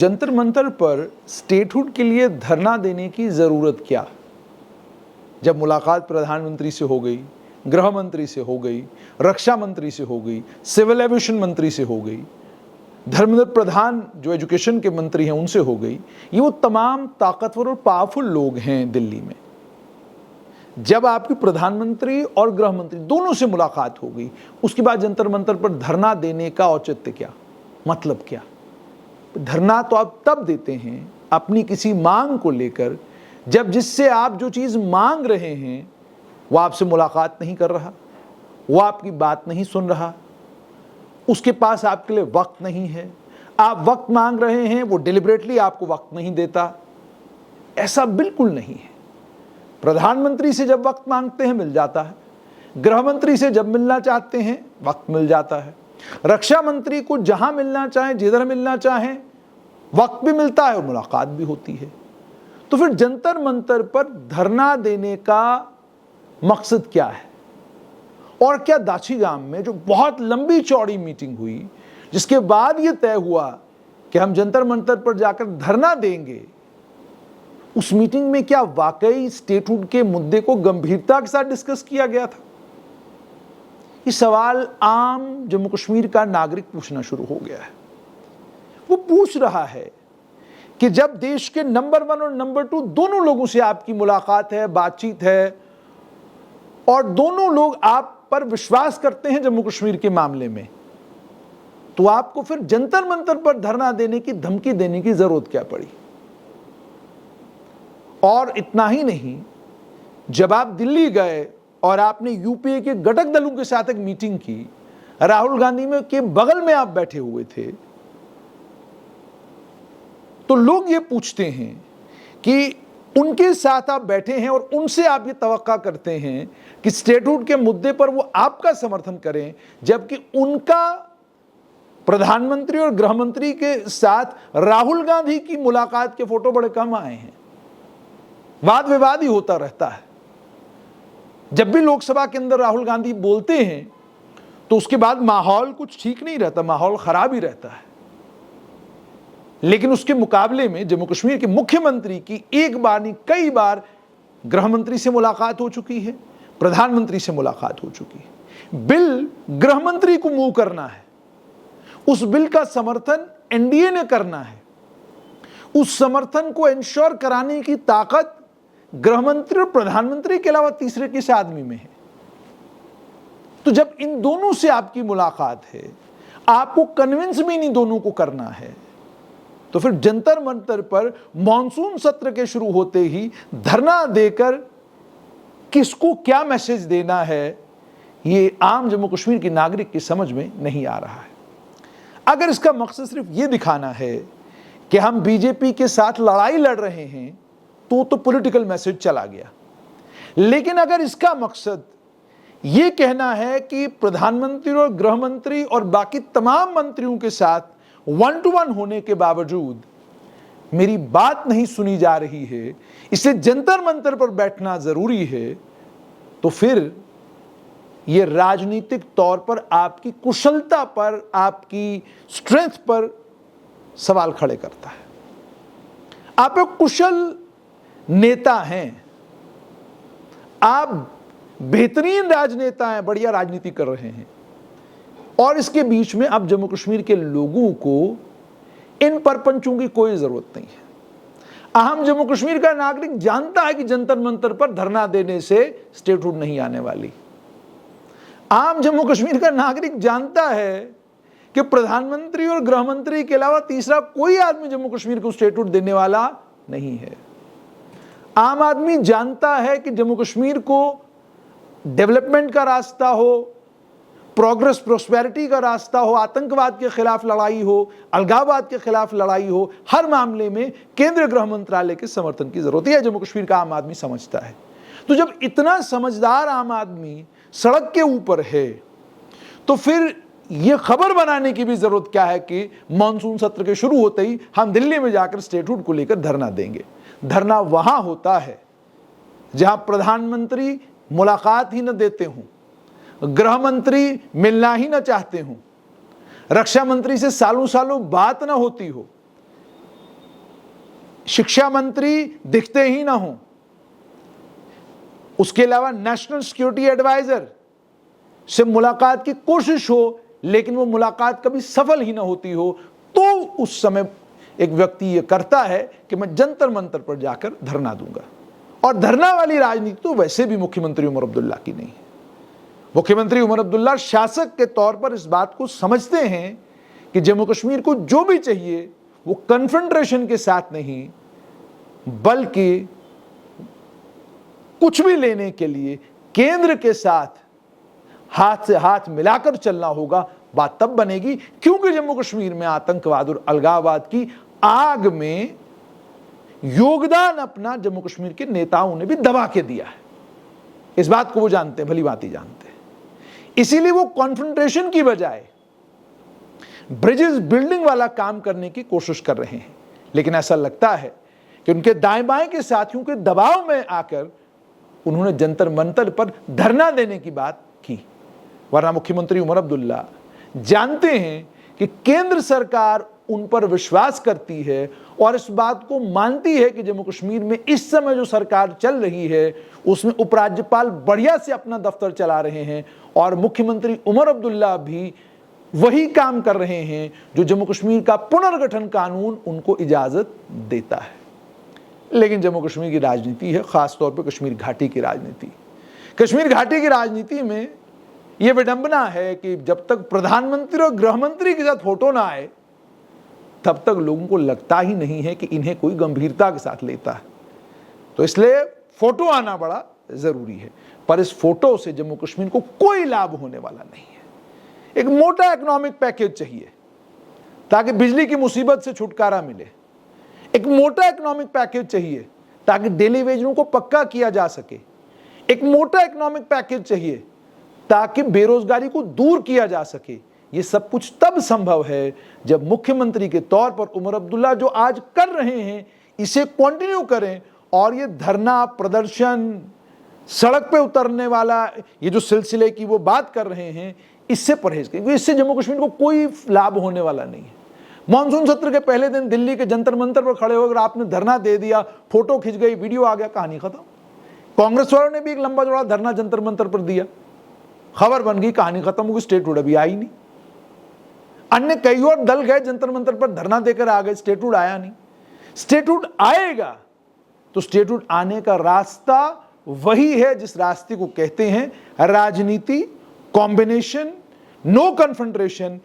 जंतर मंतर पर स्टेटहुड के लिए धरना देने की जरूरत क्या? जब मुलाकात प्रधानमंत्री से हो गई, गृह मंत्री से हो गई, रक्षा मंत्री से हो गई, सिविल एविएशन मंत्री से हो गई, धर्मेंद्र प्रधान जो एजुकेशन के मंत्री हैं उनसे हो गई, ये वो तमाम ताकतवर और पावरफुल लोग हैं दिल्ली में। जब आपकी प्रधानमंत्री और गृह मंत्री दोनों से मुलाकात हो गई, उसके बाद जंतर मंतर पर धरना देने का औचित्य क्या, मतलब क्या? धरना तो आप तब देते हैं अपनी किसी मांग को लेकर जब जिससे आप जो चीज मांग रहे हैं वो आपसे मुलाकात नहीं कर रहा, वो आपकी बात नहीं सुन रहा, उसके पास आपके लिए वक्त नहीं है, आप वक्त मांग रहे हैं, वो डिलिबरेटली आपको वक्त नहीं देता। ऐसा बिल्कुल नहीं है। प्रधानमंत्री से जब वक्त मांगते हैं मिल जाता है, गृह मंत्री से जब मिलना चाहते हैं वक्त मिल जाता है, रक्षा मंत्री को जहां मिलना चाहे, जिधर मिलना चाहे वक्त भी मिलता है और मुलाकात भी होती है। तो फिर जंतर मंतर पर धरना देने का मकसद क्या है? और क्या दाछीगाम में जो बहुत लंबी चौड़ी मीटिंग हुई, जिसके बाद यह तय हुआ कि हम जंतर मंतर पर जाकर धरना देंगे, उस मीटिंग में क्या वाकई स्टेटहुड के मुद्दे को गंभीरता के साथ डिस्कस किया गया था? ये सवाल आम जम्मू कश्मीर का नागरिक पूछना शुरू हो गया है। वो पूछ रहा है कि जब देश के नंबर 1 और नंबर 2 दोनों लोगों से आपकी मुलाकात है, बातचीत है, और दोनों लोग आप पर विश्वास करते हैं जम्मू कश्मीर के मामले में, तो आपको फिर जंतर मंतर पर धरना देने की धमकी देने की जरूरत क्या पड़ी? और इतना ही नहीं, जब आप दिल्ली गए और आपने यूपीए के घटक दलों के साथ एक मीटिंग की, राहुल गांधी में के बगल में आप बैठे हुए थे, तो लोग ये पूछते हैं कि उनके साथ आप बैठे हैं और उनसे आप ये तवक्का करते हैं कि स्टेटहुड के मुद्दे पर वो आपका समर्थन करें, जबकि उनका प्रधानमंत्री और गृह मंत्री के साथ राहुल गांधी की मुलाकात के फोटो बड़े कम आए हैं। वाद विवाद ही होता रहता है। जब भी लोकसभा के अंदर राहुल गांधी बोलते हैं तो उसके बाद माहौल कुछ ठीक नहीं रहता, माहौल खराब ही रहता है। लेकिन उसके मुकाबले में जम्मू कश्मीर के मुख्यमंत्री की एक बार नहीं कई बार गृह मंत्री से मुलाकात हो चुकी है, प्रधानमंत्री से मुलाकात हो चुकी है। बिल गृह मंत्री को मूव करना है, उस बिल का समर्थन एनडीए ने करना है, उस समर्थन को इंश्योर कराने की ताकत गृह मंत्री और प्रधानमंत्री के अलावा तीसरे किस आदमी में है? तो जब इन दोनों से आपकी मुलाकात है, आपको कन्विंस भी इन दोनों को करना है, तो फिर जंतर मंतर पर मॉनसून सत्र के शुरू होते ही धरना देकर किसको क्या मैसेज देना है, ये आम जम्मू कश्मीर के नागरिक की समझ में नहीं आ रहा है। अगर इसका मकसद सिर्फ ये दिखाना है कि हम बीजेपी के साथ लड़ाई लड़ रहे हैं, तो पॉलिटिकल मैसेज चला गया। लेकिन अगर इसका मकसद यह कहना है कि प्रधानमंत्री और गृह मंत्री और बाकी तमाम मंत्रियों के साथ 1-to-1 होने के बावजूद मेरी बात नहीं सुनी जा रही है, इससे जंतर मंतर पर बैठना जरूरी है, तो फिर यह राजनीतिक तौर पर आपकी कुशलता पर, आपकी स्ट्रेंथ पर सवाल खड़े करता है। आप एक कुशल नेता हैं, आप बेहतरीन राजनेता हैं, बढ़िया राजनीति कर रहे हैं, और इसके बीच में अब जम्मू कश्मीर के लोगों को इन परपंचों की कोई जरूरत नहीं है। अहम जम्मू कश्मीर का नागरिक जानता है कि जंतर मंतर पर धरना देने से स्टेटहुड नहीं आने वाली। आम जम्मू कश्मीर का नागरिक जानता है कि प्रधानमंत्री और गृह मंत्री के अलावा तीसरा कोई आदमी जम्मू कश्मीर को स्टेटहुड देने वाला नहीं है। आम आदमी जानता है कि जम्मू कश्मीर को डेवलपमेंट का रास्ता हो, प्रोग्रेस प्रोस्पेरिटी का रास्ता हो, आतंकवाद के खिलाफ लड़ाई हो, अलगाववाद के खिलाफ लड़ाई हो, हर मामले में केंद्रीय गृह मंत्रालय के समर्थन की जरूरत है, जम्मू कश्मीर का आम आदमी समझता है। तो जब इतना समझदार आम आदमी सड़क के ऊपर है, तो फिर यह खबर बनाने की भी जरूरत क्या है कि मानसून सत्र के शुरू होते ही हम दिल्ली में जाकर स्टेटहुड को लेकर धरना देंगे। धरना वहां होता है जहां प्रधानमंत्री मुलाकात ही न देते हों, गृह मंत्री मिलना ही न चाहते हों, रक्षा मंत्री से सालों सालों बात न होती हो, शिक्षा मंत्री दिखते ही ना हो, उसके अलावा नेशनल सिक्योरिटी एडवाइजर से मुलाकात की कोशिश हो लेकिन वो मुलाकात कभी सफल ही ना होती हो, तो उस समय एक व्यक्ति ये करता है कि मैं जंतर मंतर पर जाकर धरना दूंगा। और धरना वाली राजनीति तो वैसे भी मुख्यमंत्री उमर अब्दुल्ला की नहीं है। मुख्यमंत्री उमर अब्दुल्ला शासक के तौर पर इस बात को समझते हैं कि जम्मू कश्मीर को जो भी चाहिए वो कन्फ्रंटेशन के साथ नहीं, बल्कि कुछ भी लेने के लिए केंद्र के साथ हाथ से हाथ मिलाकर चलना होगा। बात तब बनेगी क्योंकि जम्मू कश्मीर में आतंकवाद और अलगाववाद की आग में योगदान अपना जम्मू कश्मीर के नेताओं ने भी दबा के दिया है। इस बात को वो जानते हैं, भली भांति जानते हैं। इसीलिए वो कॉन्फ्रंटेशन की बजाय ब्रिजेस बिल्डिंग वाला काम करने की कोशिश कर रहे हैं। लेकिन ऐसा लगता है कि उनके दाएं बाएं के साथियों के दबाव में आकर उन्होंने जंतर मंतर पर धरना देने की बात की, वरना मुख्यमंत्री उमर अब्दुल्ला जानते हैं कि केंद्र सरकार उन पर विश्वास करती है और इस बात को मानती है कि जम्मू कश्मीर में इस समय जो सरकार चल रही है उसमें उपराज्यपाल बढ़िया से अपना दफ्तर चला रहे हैं और मुख्यमंत्री उमर अब्दुल्ला भी वही काम कर रहे हैं जो जम्मू कश्मीर का पुनर्गठन कानून उनको इजाजत देता है। लेकिन जम्मू कश्मीर की राजनीति है, खासतौर पर कश्मीर घाटी की राजनीति। कश्मीर घाटी की राजनीति में यह विडंबना है कि जब तक प्रधानमंत्री और गृह मंत्री के साथ फोटो ना आए तब तक लोगों को लगता ही नहीं है कि इन्हें कोई गंभीरता के साथ लेता है। तो इसलिए फोटो आना बड़ा जरूरी है, पर इस फोटो से जम्मू कश्मीर को कोई लाभ होने वाला नहीं है। एक मोटा इकोनॉमिक पैकेज चाहिए ताकि बिजली की मुसीबत से छुटकारा मिले। एक मोटा इकोनॉमिक पैकेज चाहिए ताकि डेली वेजरों को पक्का किया जा सके। एक मोटा इकोनॉमिक पैकेज चाहिए ताकि बेरोजगारी को दूर किया जा सके। ये सब कुछ तब संभव है जब मुख्यमंत्री के तौर पर उमर अब्दुल्ला जो आज कर रहे हैं इसे कंटिन्यू करें और ये धरना प्रदर्शन, सड़क पे उतरने वाला ये जो सिलसिले की वो बात कर रहे हैं इससे परहेज करें, क्योंकि इससे जम्मू कश्मीर को कोई लाभ होने वाला नहीं है। मानसून सत्र के पहले दिन दिल्ली के जंतर मंतर पर खड़े होकर आपने धरना दे दिया, फोटो खिंच गई, वीडियो आ गया, कहानी खत्म। कांग्रेस वालों ने भी एक लंबा चौड़ा धरना जंतर मंतर पर दिया, खबर बन गई, कहानी खत्म हो गई, स्टेटहुड अभी आई नहीं। अन्य कई और दल गए जंतर मंतर पर धरना देकर आ गए, स्टेटहुड आया नहीं। स्टेटहुड आएगा तो स्टेटहुड आने का रास्ता वही है जिस रास्ते को कहते हैं राजनीति, कॉम्बिनेशन, नो कन्फ्रंटेशन।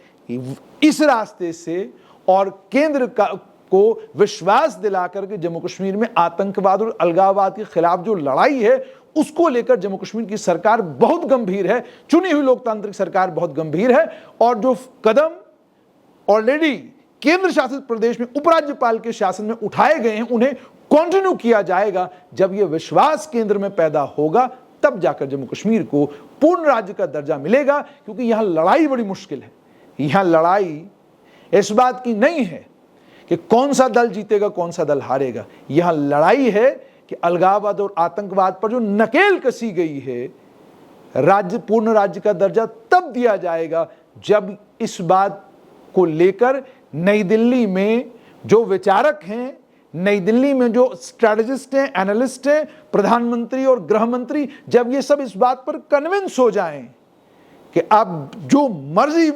इस रास्ते से और केंद्र को विश्वास दिलाकर के जम्मू कश्मीर में आतंकवाद और अलगाववाद के खिलाफ जो लड़ाई है उसको लेकर जम्मू कश्मीर की सरकार बहुत गंभीर है, चुनी हुई लोकतांत्रिक सरकार बहुत गंभीर है। और जो कदम ऑलरेडी केंद्र शासित प्रदेश में उपराज्यपाल के शासन में उठाए गए हैं उन्हें कंटिन्यू किया जाएगा। जब यह विश्वास केंद्र में पैदा होगा तब जाकर जम्मू कश्मीर को पूर्ण राज्य का दर्जा मिलेगा, क्योंकि यहां लड़ाई बड़ी मुश्किल है। यहां लड़ाई इस बात की नहीं है कि कौन सा दल जीतेगा कौन सा दल हारेगा, यहां लड़ाई है कि अलगाववाद और आतंकवाद पर जो नकेल कसी गई है, राज्य पूर्ण राज्य का दर्जा तब दिया जाएगा जब इस बात को लेकर नई दिल्ली में जो विचारक हैं, नई दिल्ली में जो स्ट्रैटेजिस्ट हैं, एनालिस्ट हैं, प्रधानमंत्री और गृह मंत्री, जब ये सब इस बात पर कन्विंस हो जाएं कि अब जो मर्जी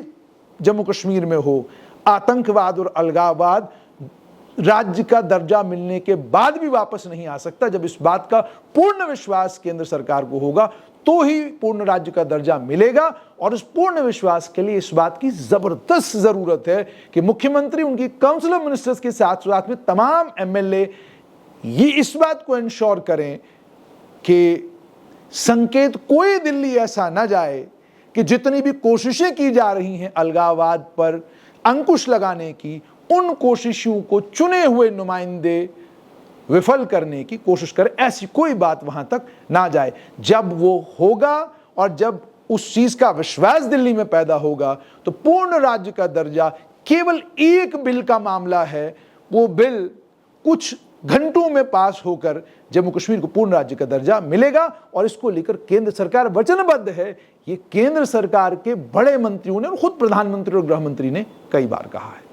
जम्मू कश्मीर में हो, आतंकवाद और अलगाववाद राज्य का दर्जा मिलने के बाद भी वापस नहीं आ सकता। जब इस बात का पूर्ण विश्वास केंद्र सरकार को होगा तो ही पूर्ण राज्य का दर्जा मिलेगा। और इस पूर्ण विश्वास के लिए इस बात की जबरदस्त जरूरत है कि मुख्यमंत्री, उनकी काउंसिल ऑफ मिनिस्टर्स के साथ साथ में तमाम एमएलए ये इस बात को इंश्योर करें कि संकेत कोई दिल्ली ऐसा ना जाए कि जितनी भी कोशिशें की जा रही हैं अलगाववाद पर अंकुश लगाने की, उन कोशिशों को चुने हुए नुमाइंदे विफल करने की कोशिश करें, ऐसी कोई बात वहां तक ना जाए। जब वो होगा और जब उस चीज का विश्वास दिल्ली में पैदा होगा तो पूर्ण राज्य का दर्जा केवल एक बिल का मामला है। वो बिल कुछ घंटों में पास होकर जम्मू कश्मीर को पूर्ण राज्य का दर्जा मिलेगा और इसको लेकर केंद्र सरकार वचनबद्ध है। ये केंद्र सरकार के बड़े मंत्रियों ने और खुद प्रधानमंत्री और गृह मंत्री ने कई बार कहा है।